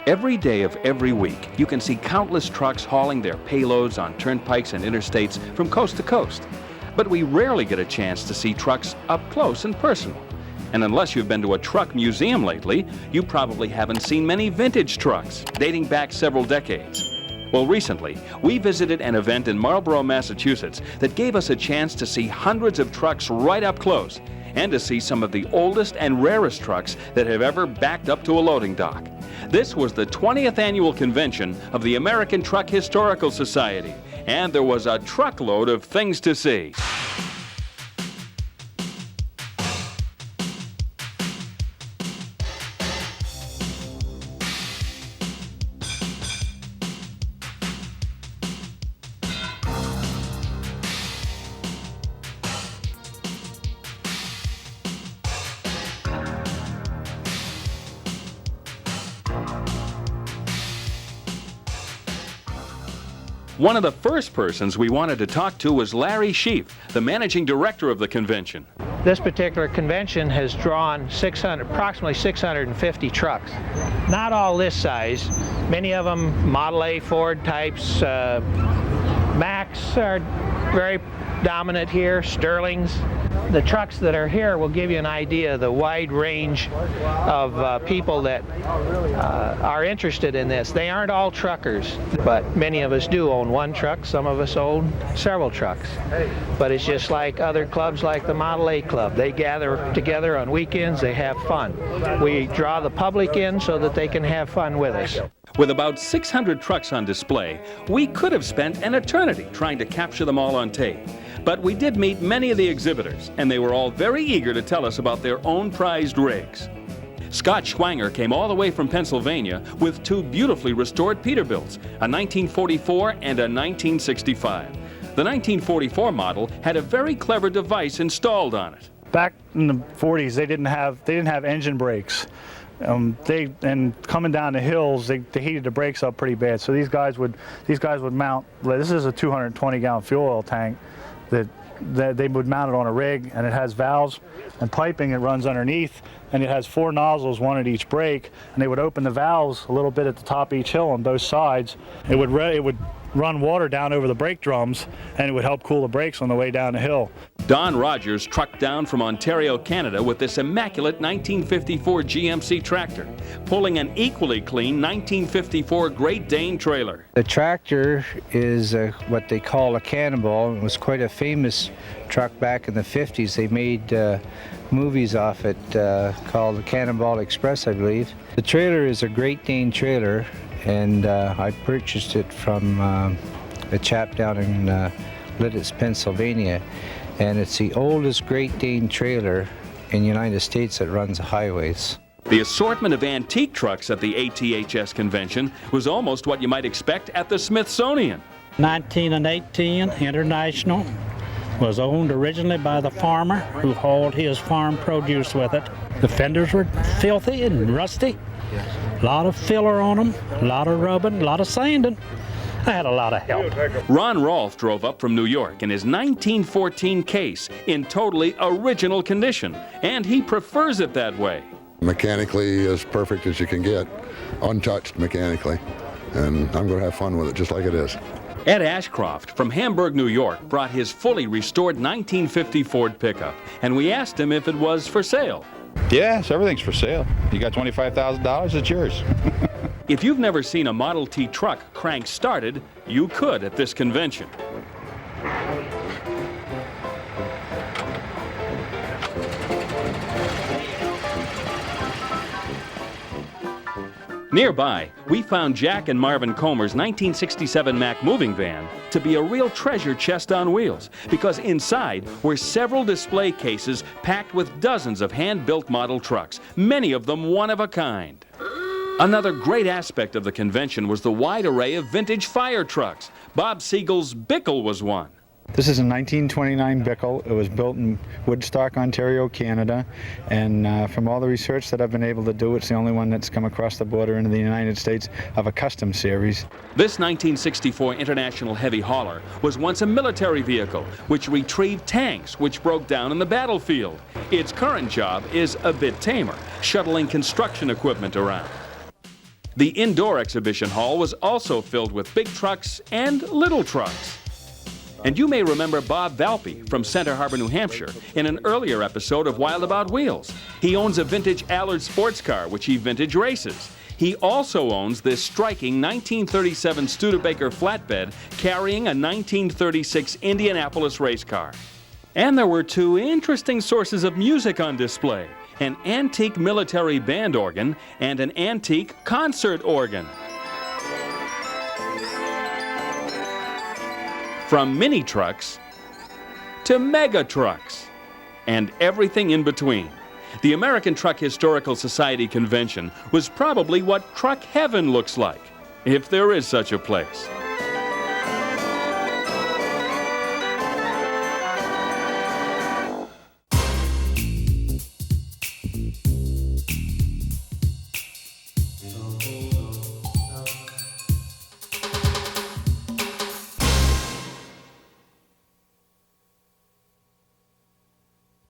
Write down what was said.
Every day of every week, you can see countless trucks hauling their payloads on turnpikes and interstates from coast to coast. But we rarely get a chance to see trucks up close and personal. And unless you've been to a truck museum lately, you probably haven't seen many vintage trucks dating back several decades. Well, recently, we visited an event in Marlborough, Massachusetts that gave us a chance to see hundreds of trucks right up close and to see some of the oldest and rarest trucks that have ever backed up to a loading dock. This was the 20th annual convention of the American Truck Historical Society, and there was a truckload of things to see. One of the first persons we wanted to talk to was Larry Sheaf, the managing director of the convention. This particular convention has drawn approximately 650 trucks. Not all this size. Many of them Model A Ford types. Macs are very dominant here, Sterlings. The trucks that are here will give you an idea of the wide range of people that are interested in this. They aren't all truckers, but many of us do own one truck. Some of us own several trucks. But it's just like other clubs like the Model A Club. They gather together on weekends, they have fun. We draw the public in so that they can have fun with us. With about 600 trucks on display, we could have spent an eternity trying to capture them all on tape. But we did meet many of the exhibitors, and they were all very eager to tell us about their own prized rigs. Scott Schwanger came all the way from Pennsylvania with two beautifully restored Peterbilts, a 1944 and a 1965. The 1944 model had a very clever device installed on it. Back in the 40s, they didn't have engine brakes. And coming down the hills, they heated the brakes up pretty bad. So these guys would mount. This is a 220-gallon fuel oil tank that they would mount it on a rig, and it has valves and piping that runs underneath, and it has 4 nozzles, one at each brake, and they would open the valves a little bit at the top of each hill on both sides. It would run water down over the brake drums, and it would help cool the brakes on the way down the hill. Don Rogers trucked down from Ontario, Canada with this immaculate 1954 GMC tractor, pulling an equally clean 1954 Great Dane trailer. The tractor is what they call a cannonball. It was quite a famous truck back in the 50s. They made movies off it called the Cannonball Express, I believe. The trailer is a Great Dane trailer, and I purchased it from a chap down in Lititz, Pennsylvania, and it's the oldest Great Dane trailer in the United States that runs the highways. The assortment of antique trucks at the ATHS convention was almost what you might expect at the Smithsonian. 1918 International was owned originally by the farmer who hauled his farm produce with it. The fenders were filthy and rusty. A lot of filler on them, a lot of rubbing, a lot of sanding. I had a lot of help. Ron Rolfe drove up from New York in his 1914 Case in totally original condition, and he prefers it that way. Mechanically as perfect as you can get, untouched mechanically, and I'm going to have fun with it just like it is. Ed Ashcroft from Hamburg, New York, brought his fully restored 1950 Ford pickup, and we asked him if it was for sale. Yes, everything's for sale. You got $25,000, it's yours. If you've never seen a Model T truck crank started, you could at this convention. Nearby, we found Jack and Marvin Comer's 1967 Mack moving van to be a real treasure chest on wheels, because inside were several display cases packed with dozens of hand-built model trucks, many of them one of a kind. Another great aspect of the convention was the wide array of vintage fire trucks. Bob Siegel's Bickle was one. This is a 1929 Bickle. It was built in Woodstock, Ontario, Canada, and from all the research that I've been able to do, it's the only one that's come across the border into the United States of a custom series. This 1964 International Heavy Hauler was once a military vehicle which retrieved tanks which broke down in the battlefield. Its current job is a bit tamer, shuttling construction equipment around. The indoor exhibition hall was also filled with big trucks and little trucks. And you may remember Bob Valpy from Center Harbor, New Hampshire, in an earlier episode of Wild About Wheels. He owns a vintage Allard sports car, which he vintage races. He also owns this striking 1937 Studebaker flatbed carrying a 1936 Indianapolis race car. And there were two interesting sources of music on display: an antique military band organ and an antique concert organ. From mini trucks to mega trucks and everything in between. The American Truck Historical Society convention was probably what truck heaven looks like, if there is such a place.